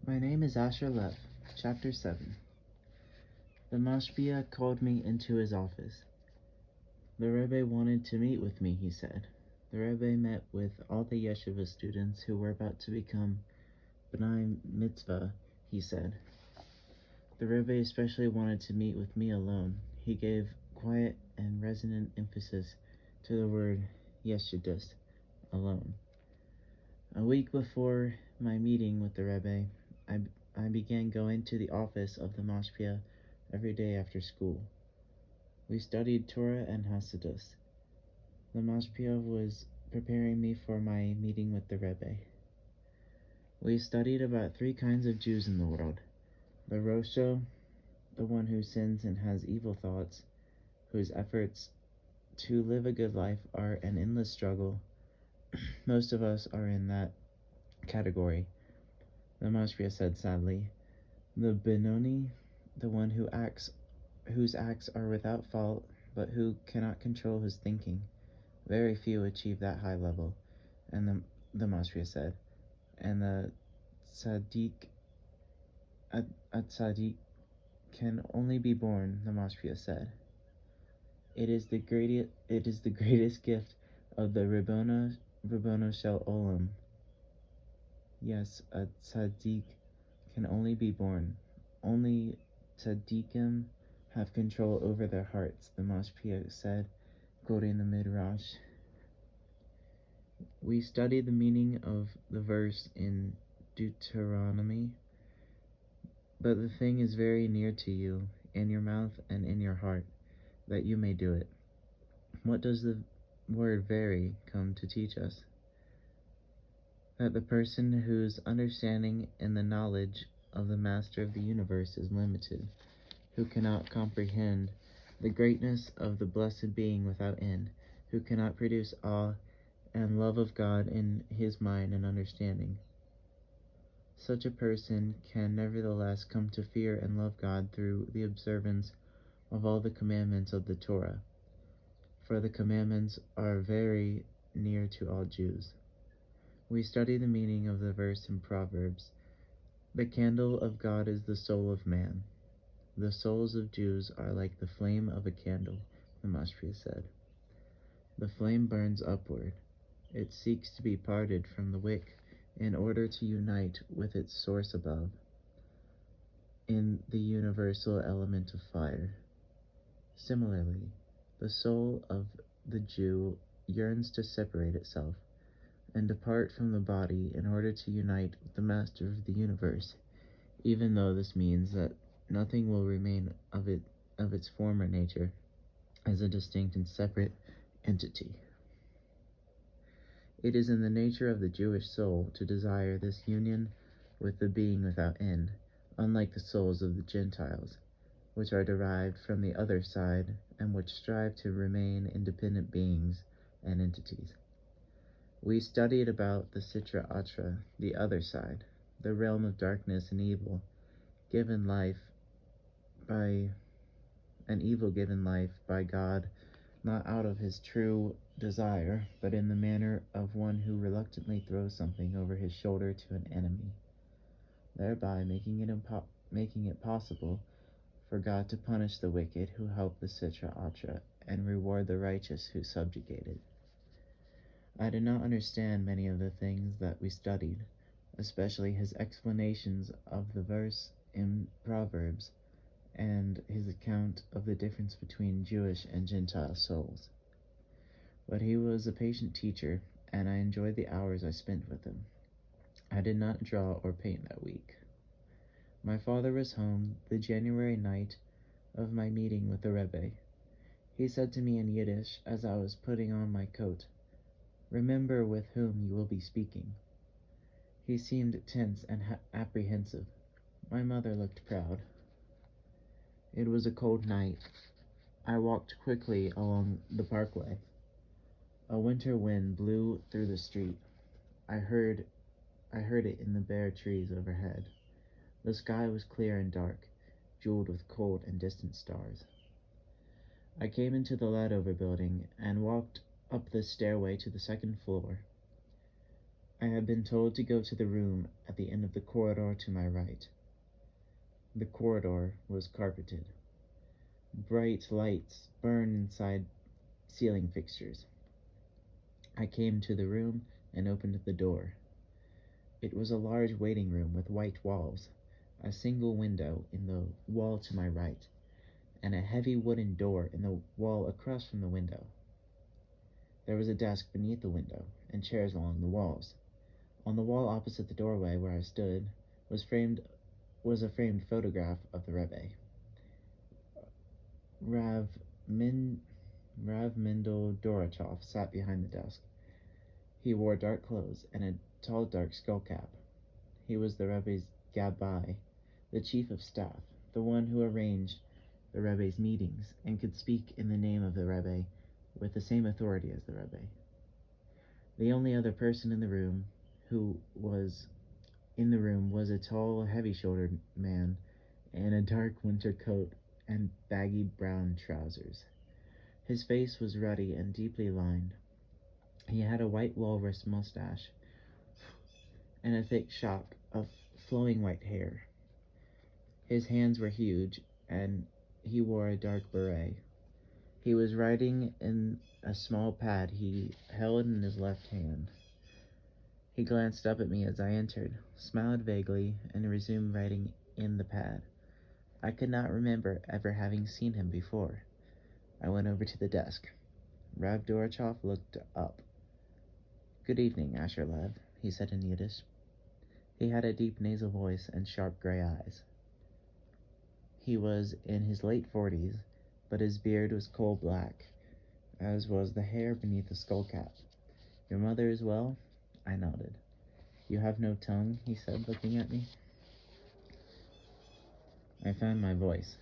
My name is Asher Lev. Chapter 7. The mashpia called me into his office. The rebbe wanted to meet with me, he said. The rebbe met with all the yeshiva students who were about to become b'nai mitzvah, he said. The rebbe especially wanted to meet with me alone. He gave quiet and resonant emphasis to the word yeshidus, alone. A week before my meeting with the rebbe, I began going to the office of the mashpia every day after school. We studied Torah and Hasidus. The mashpia was preparing me for my meeting with the rebbe. We studied about 3 kinds of Jews in the world. The Rosho, the one who sins and has evil thoughts, whose efforts to live a good life are an endless struggle. Most of us are in that category, the mashpia said sadly. The Benoni, the one whose acts are without fault, but who cannot control his thinking. Very few achieve that high level, and the mashpia said. And the tzaddik, a tzaddik can only be born, the mashpia said. It is the greatest gift of the Ribbono Shel Olam. Yes, a tzaddik can only be born. Only tzaddikim have control over their hearts, the mashpia said, quoting the Midrash. We studied the meaning of the verse in Deuteronomy. But the thing is very near to you, in your mouth and in your heart, that you may do it. What does the word very come to teach us? That the person whose understanding and the knowledge of the Master of the universe is limited, who cannot comprehend the greatness of the blessed being without end, who cannot produce awe and love of God in his mind and understanding. Such a person can nevertheless come to fear and love God through the observance of all the commandments of the Torah, for the commandments are very near to all Jews. We study the meaning of the verse in Proverbs. The candle of God is the soul of man. The souls of Jews are like the flame of a candle, the mashpia said. The flame burns upward. It seeks to be parted from the wick in order to unite with its source above, in the universal element of fire. Similarly, the soul of the Jew yearns to separate itself and depart from the body in order to unite with the Master of the universe, even though this means that nothing will remain of its former nature as a distinct and separate entity. It is in the nature of the Jewish soul to desire this union with the being without end, unlike the souls of the Gentiles, which are derived from the other side and which strive to remain independent beings and entities. We studied about the Sitra Atra, the other side, the realm of darkness and evil, given life by God, not out of his true desire, but in the manner of one who reluctantly throws something over his shoulder to an enemy, thereby making it possible for God to punish the wicked who help the Sitra Atra and reward the righteous who subjugate it. I did not understand many of the things that we studied, especially his explanations of the verse in Proverbs and his account of the difference between Jewish and Gentile souls. But he was a patient teacher, and I enjoyed the hours I spent with him. I did not draw or paint that week. My father was home the January night of my meeting with the rebbe. He said to me in Yiddish as I was putting on my coat, "Remember with whom you will be speaking." He seemed tense and apprehensive. My mother looked proud. It was a cold night. I walked quickly along the parkway. A winter wind blew through the street. I heard it in the bare trees overhead. The sky was clear and dark, jeweled with cold and distant stars. I came into the Ladover building and walked up the stairway to the second floor. I had been told to go to the room at the end of the corridor to my right. The corridor was carpeted. Bright lights burned inside ceiling fixtures. I came to the room and opened the door. It was a large waiting room with white walls, a single window in the wall to my right, and a heavy wooden door in the wall across from the window. There was a desk beneath the window, and chairs along the walls. On the wall opposite the doorway where I stood was a framed photograph of the rebbe. Rav Mendel Dorochov sat behind the desk. He wore dark clothes and a tall dark skull cap. He was the rebbe's gabbai, the chief of staff, the one who arranged the rebbe's meetings and could speak in the name of the rebbe with the same authority as the rebbe. The only other person in the room was a tall, heavy-shouldered man in a dark winter coat and baggy brown trousers. His face was ruddy and deeply lined. He had a white walrus mustache and a thick shock of flowing white hair. His hands were huge, and he wore a dark beret. He was writing in a small pad he held in his left hand. He glanced up at me as I entered, smiled vaguely, and resumed writing in the pad. I could not remember ever having seen him before. I went over to the desk. Rav Dorochov looked up. "Good evening, Asher Lev," he said in Yiddish. He had a deep nasal voice and sharp gray eyes. He was in his late 40s, but his beard was coal black, as was the hair beneath the skull cap. "Your mother is well?" I nodded. "You have no tongue?" he said, looking at me. I found my voice.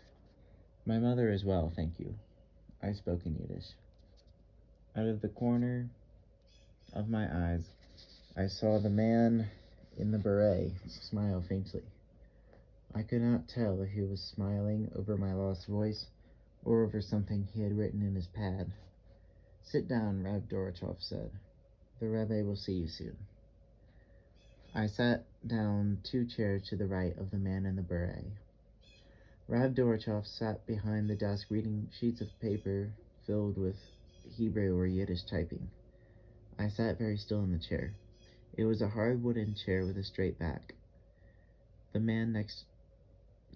"My mother is well, thank you." I spoke in Yiddish. Out of the corner of my eyes, I saw the man in the beret smile faintly. I could not tell if he was smiling over my lost voice or over something he had written in his pad. "Sit down," Rav Dorochov said. "The Rebbe will see you soon." I sat down 2 chairs to the right of the man in the beret. Rav Dorochov sat behind the desk reading sheets of paper filled with Hebrew or Yiddish typing. I sat very still in the chair. It was a hard wooden chair with a straight back. The man next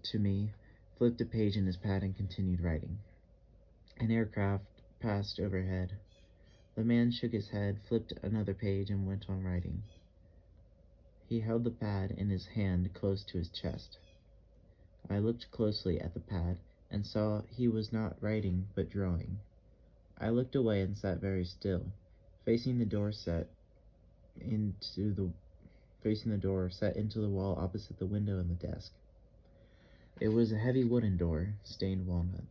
to me flipped a page in his pad and continued writing. An aircraft passed overhead. The man shook his head, flipped another page, and went on writing. He held the pad in his hand close to his chest. I looked closely at the pad and saw he was not writing but drawing. I looked away and sat very still, facing the door set into the wall opposite the window and the desk. It was a heavy wooden door, stained walnut.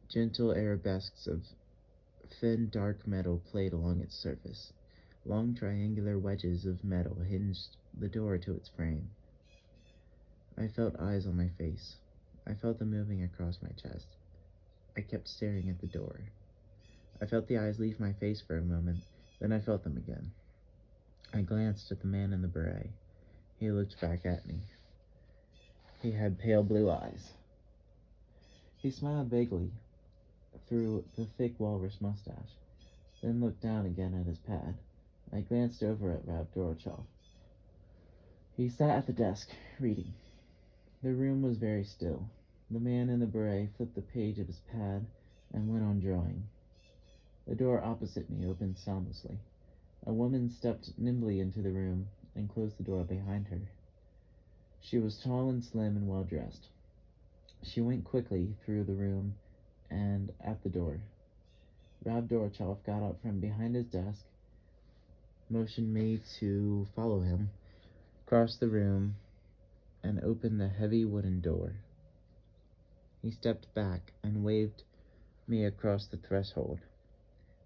Gentle arabesques of thin dark metal played along its surface. Long triangular wedges of metal hinged the door to its frame. I felt eyes on my face. I felt them moving across my chest. I kept staring at the door. I felt the eyes leave my face for a moment, then I felt them again. I glanced at the man in the beret. He looked back at me. He had pale blue eyes. He smiled vaguely through the thick walrus mustache, then looked down again at his pad. I glanced over at Rav Dorochov. He sat at the desk, reading. The room was very still. The man in the beret flipped the page of his pad and went on drawing. The door opposite me opened soundlessly. A woman stepped nimbly into the room and closed the door behind her. She was tall and slim and well-dressed. She went quickly through the room and at the door. Rav Dorochov got up from behind his desk, motioned me to follow him, crossed the room, and opened the heavy wooden door. He stepped back and waved me across the threshold.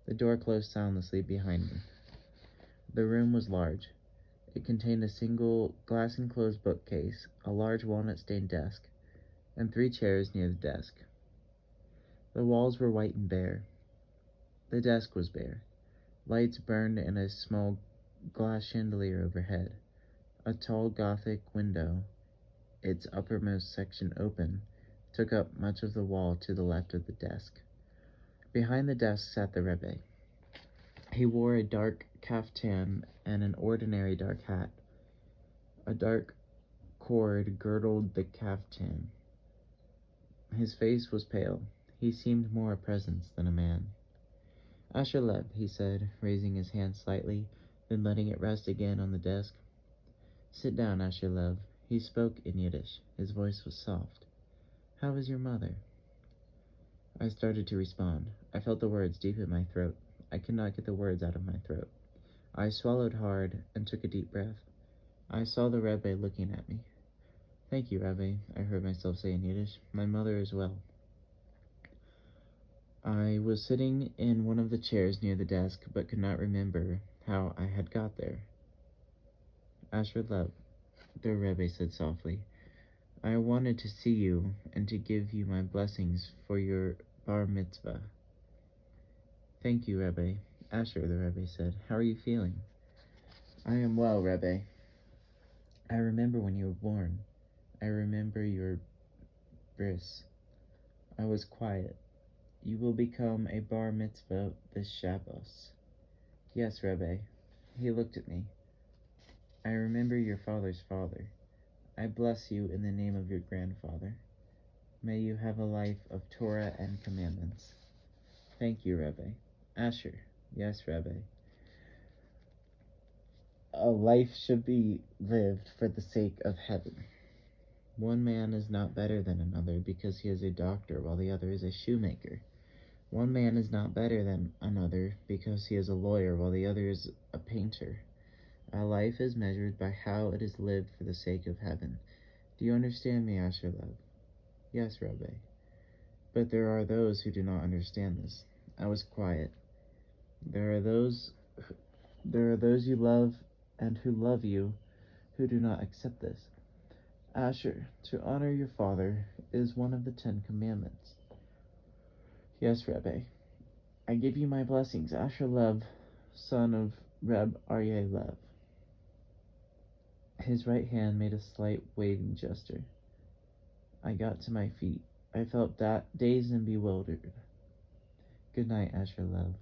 The door closed soundlessly behind me. The room was large. It contained a single glass-enclosed bookcase, a large walnut-stained desk, and 3 chairs near the desk. The walls were white and bare. The desk was bare. Lights burned in a small glass chandelier overhead. A tall Gothic window, its uppermost section open, took up much of the wall to the left of the desk. Behind the desk sat the rebbe. He wore a dark kaftan and an ordinary dark hat. A dark cord girdled the kaftan. His face was pale. He seemed more a presence than a man. Asher Lev, he said, raising his hand slightly, then letting it rest again on the desk. Sit down, Asher Lev. He spoke in Yiddish. His voice was soft. How is your mother? I started to respond. I felt the words deep in my throat. I could not get the words out of my throat. I swallowed hard and took a deep breath. I saw the rebbe looking at me. Thank you, Rebbe, I heard myself say in Yiddish. My mother is well. I was sitting in one of the chairs near the desk, but could not remember how I had got there. Asher Lev, the Rebbe said softly, I wanted to see you and to give you my blessings for your bar mitzvah. Thank you, Rebbe. Asher, the Rebbe said, how are you feeling? I am well, Rebbe. I remember when you were born. I remember your bris. I was quiet. You will become a bar mitzvah this Shabbos. Yes, Rebbe. He looked at me. I remember your father's father. I bless you in the name of your grandfather. May you have a life of Torah and commandments. Thank you, Rebbe. Asher. Yes, Rebbe. A life should be lived for the sake of heaven. One man is not better than another because he is a doctor while the other is a shoemaker. One man is not better than another because he is a lawyer while the other is a painter. Our life is measured by how it is lived for the sake of heaven. Do you understand me, Asher Lev? Yes, Rebbe. But there are those who do not understand this. I was quiet. There are those you love and who love you who do not accept this. Asher, to honor your father is one of the 10 commandments. Yes, Rebbe. I give you my blessings, Asher Lev, son of Reb Aryeh Lev. His right hand made a slight waving gesture. I got to my feet. I felt dazed and bewildered. Good night, Asher Lev.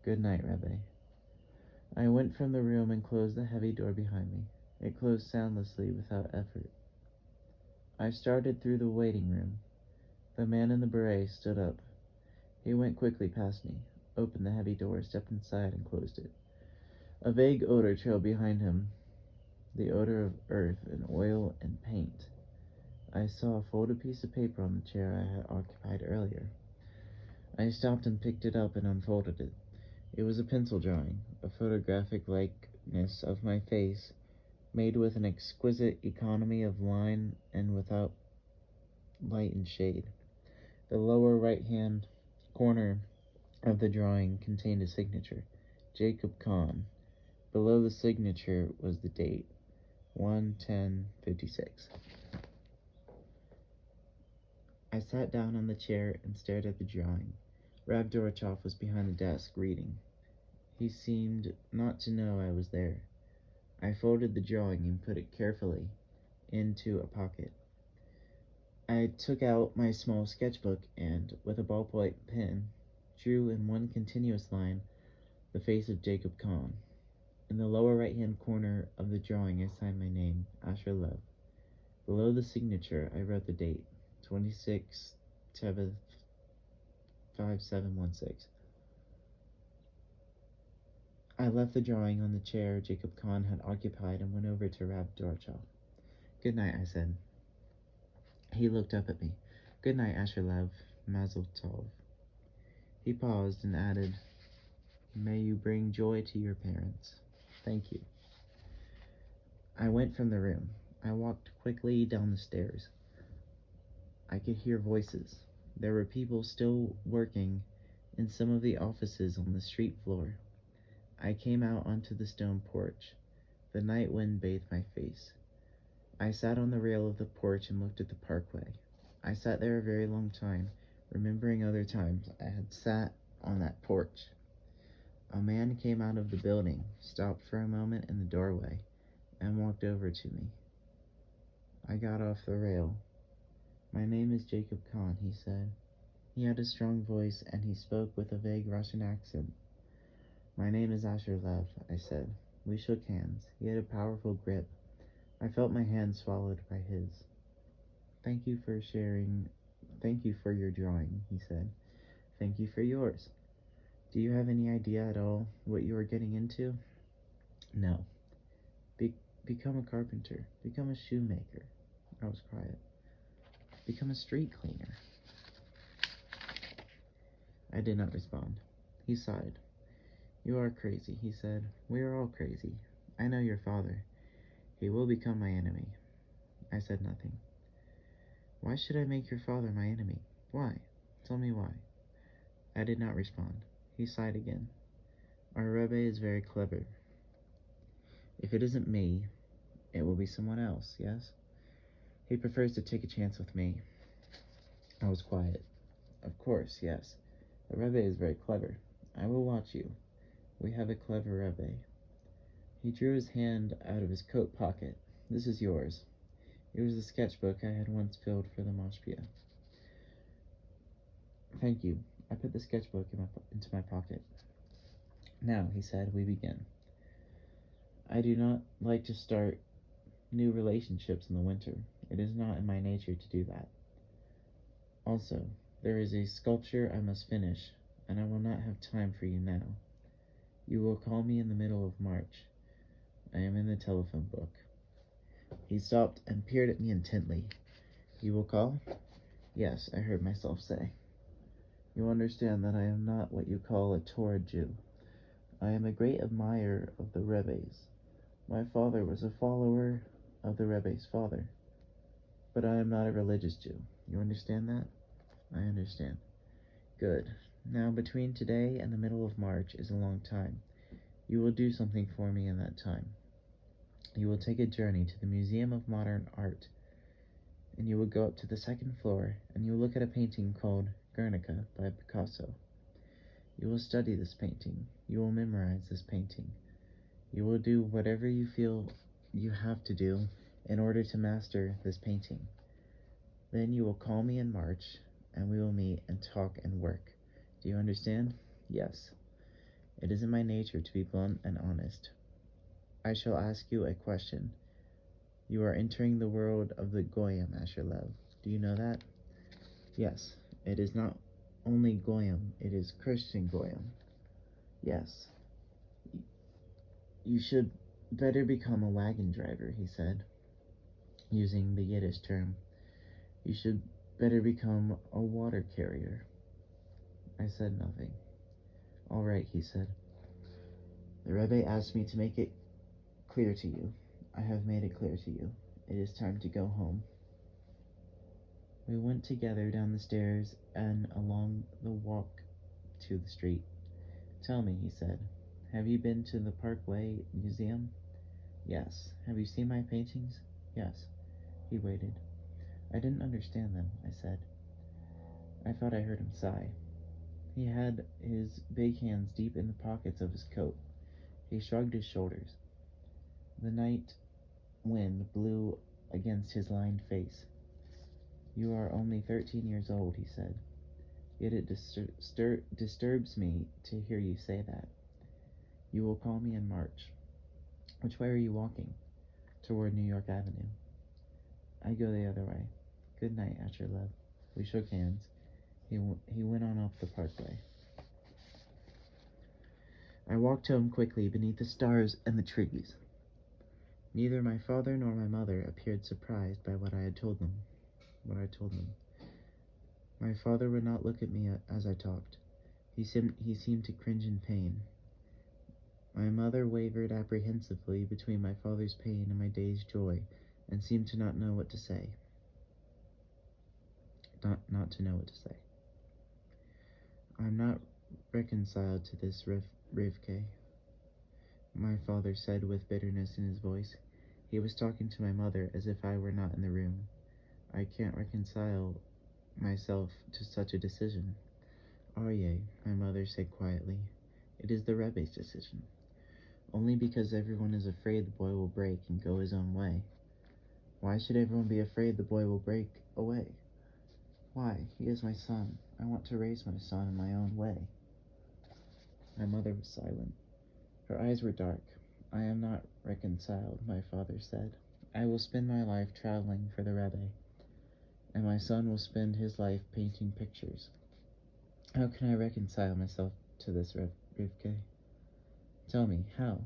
Good night, Rebbe. I went from the room and closed the heavy door behind me. It closed soundlessly without effort. I started through the waiting room. The man in the beret stood up. He went quickly past me, opened the heavy door, stepped inside, and closed it. A vague odor trailed behind him, the odor of earth and oil and paint. I saw a folded piece of paper on the chair I had occupied earlier. I stopped and picked it up and unfolded it. It was a pencil drawing, a photographic likeness of my face, made with an exquisite economy of line and without light and shade. The lower right-hand corner of the drawing contained a signature, Jacob Kahn. Below the signature was the date, 1/10/56. I sat down on the chair and stared at the drawing. Rav Dorochov was behind the desk, reading. He seemed not to know I was there. I folded the drawing and put it carefully into a pocket. I took out my small sketchbook and, with a ballpoint pen, drew in one continuous line the face of Jacob Kahn. In the lower right-hand corner of the drawing, I signed my name, Asher Lev. Below the signature, I wrote the date, 26/7/5716. I left the drawing on the chair Jacob Kahn had occupied and went over to Rav Dorochov. Good night, I said. He looked up at me. Good night, Asher Lev. Mazel tov. He paused and added, May you bring joy to your parents. Thank you. I went from the room. I walked quickly down the stairs. I could hear voices. There were people still working in some of the offices on the street floor. I came out onto the stone porch. The night wind bathed my face. I sat on the rail of the porch and looked at the parkway. I sat there a very long time, remembering other times I had sat on that porch. A man came out of the building, stopped for a moment in the doorway, and walked over to me. I got off the rail. "My name is Jacob Kahn," he said. He had a strong voice, and he spoke with a vague Russian accent. "My name is Asher Lev," I said. We shook hands. He had a powerful grip. I felt my hand swallowed by his. Thank you for your drawing," he said. "Thank you for yours. Do you have any idea at all what you are getting into?" "No." Become a carpenter. Become a shoemaker." I was quiet. "Become a street cleaner." I did not respond. He sighed. "You are crazy," he said. "We are all crazy. I know your father. He will become my enemy." I said nothing. "Why should I make your father my enemy? Why? Tell me why." I did not respond. He sighed again. "Our rebbe is very clever. If it isn't me, it will be someone else, yes? He prefers to take a chance with me." I was quiet. "Of course, yes. The rebbe is very clever. I will watch you. We have a clever rebbe." He drew his hand out of his coat pocket. "This is yours." It was the sketchbook I had once filled for the mashpia. "Thank you." I put the sketchbook into my pocket. "Now," he said, "we begin. I do not like to start new relationships in the winter. It is not in my nature to do that. Also, there is a sculpture I must finish, and I will not have time for you now. You will call me in the middle of March. I am in the telephone book." He stopped and peered at me intently. "You will call?" "Yes," I heard myself say. "You understand that I am not what you call a Torah Jew. I am a great admirer of the Rebbe's. My father was a follower of the Rebbe's father. But I am not a religious Jew. You understand that?" "I understand." "Good. Now, between today and the middle of March is a long time. You will do something for me in that time. You will take a journey to the Museum of Modern Art, and you will go up to the second floor, and you will look at a painting called Guernica by Picasso. You will study this painting. You will memorize this painting. You will do whatever you feel you have to do in order to master this painting. Then you will call me in March, and we will meet and talk and work. Do you understand?" "Yes." "It is in my nature to be blunt and honest. I shall ask you a question. You are entering the world of the Goyim, Asher Lev. Do you know that?" "Yes. It is not only Goyim, it is Christian Goyim." "Yes." "You should better become a wagon driver," he said, using the Yiddish term. "You should better become a water carrier." I said nothing. "All right," he said. "The Rebbe asked me to make it clear to you. I have made it clear to you. It is time to go home." We went together down the stairs and along the walk to the street. "Tell me," he said, "have you been to the Parkway Museum?" "Yes." "Have you seen my paintings?" "Yes." He waited. "I didn't understand them," I said. I thought I heard him sigh. He had his big hands deep in the pockets of his coat. He shrugged his shoulders. The night wind blew against his lined face. "You are only 13 years old," he said. "Yet it disturbs me to hear you say that. You will call me in March. Which way are you walking?" "Toward New York Avenue." "I go the other way. Good night, Asher Lev." We shook hands. He went on up the parkway. I walked home quickly beneath the stars and the trees. Neither my father nor my mother appeared surprised by what I told them. My father would not look at me as I talked. He seemed to cringe in pain. My mother wavered apprehensively between my father's pain and my day's joy, and seemed to not know what to say. Not to know what to say. "I'm not reconciled to this, Rivke," my father said with bitterness in his voice. He was talking to my mother as if I were not in the room. "I can't reconcile myself to such a decision." "Aryeh," my mother said quietly, It is the rebbe's decision. Only because everyone is afraid the boy will break and go his own way. Why should everyone be afraid the boy will break away? Why? He is my son. I want to raise my son in my own way. My mother was silent. Her eyes were dark. I am not reconciled, my father said. I will spend my life traveling for the rebbe, and my son will spend his life painting pictures. How can I reconcile myself to this, Rivke? Tell me, how?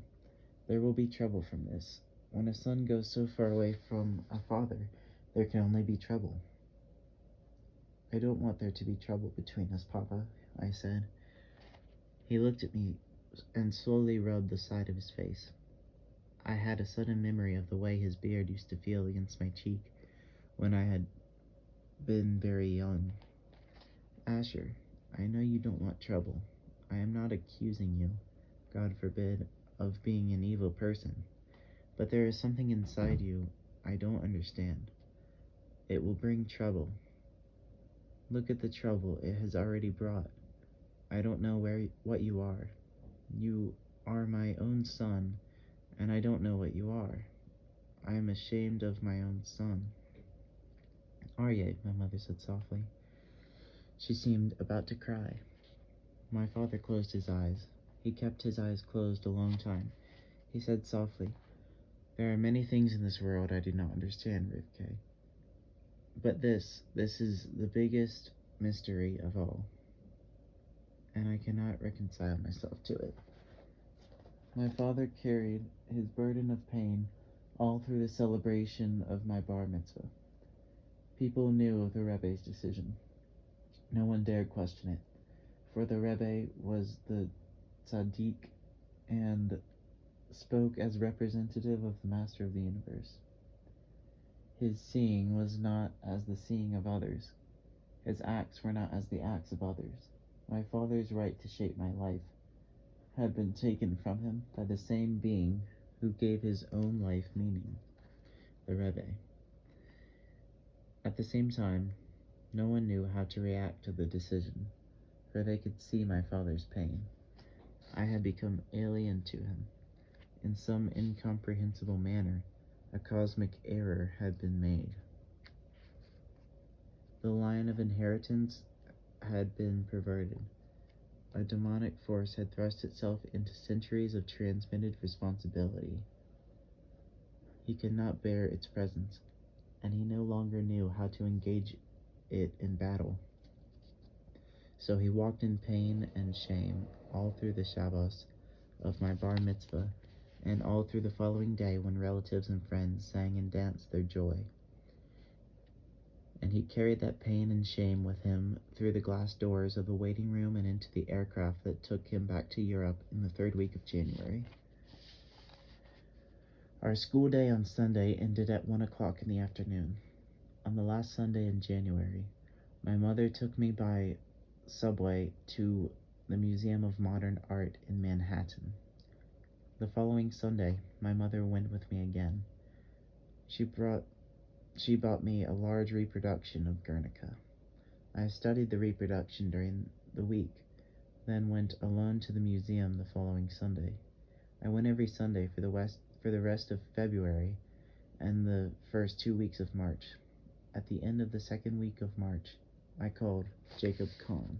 There will be trouble from this. When a son goes so far away from a father, there can only be trouble. I don't want there to be trouble between us, Papa, I said. He looked at me and slowly rubbed the side of his face. I had a sudden memory of the way his beard used to feel against my cheek when I had been very young. Asher, I know you don't want trouble. I am not accusing you, God forbid, of being an evil person. But there is something inside you I don't understand. It will bring trouble. Look at the trouble it has already brought. I don't know what you are. You are my own son, and I don't know what you are. I am ashamed of my own son. Aryeh, my mother said softly. She seemed about to cry. My father closed his eyes. He kept his eyes closed a long time. He said softly, There are many things in this world I do not understand, Rivke. But this is the biggest mystery of all, and I cannot reconcile myself to it. My father carried his burden of pain all through the celebration of my bar mitzvah. People knew of the Rebbe's decision. No one dared question it, for the Rebbe was the tzaddik and spoke as representative of the Master of the Universe. His seeing was not as the seeing of others. His acts were not as the acts of others. My father's right to shape my life had been taken from him by the same being who gave his own life meaning, the Rebbe. At the same time, no one knew how to react to the decision, for they could see my father's pain. I had become alien to him. In some incomprehensible manner, a cosmic error had been made. The line of inheritance had been perverted. A demonic force had thrust itself into centuries of transmitted responsibility. He could not bear its presence, and he no longer knew how to engage it in battle. So he walked in pain and shame all through the Shabbos of my bar mitzvah, and all through the following day when relatives and friends sang and danced their joy. And he carried that pain and shame with him through the glass doors of the waiting room and into the aircraft that took him back to Europe in the 3rd week of January. Our school day on Sunday ended at 1 o'clock in the afternoon. On the last Sunday in January, my mother took me by subway to the Museum of Modern Art in Manhattan. The following Sunday, my mother went with me again. She bought me a large reproduction of Guernica. I studied the reproduction during the week, then went alone to the museum the following Sunday. I went every Sunday for the rest of February and the first 2 weeks of March. At the end of the 2nd week of March, I called Jacob Kahn.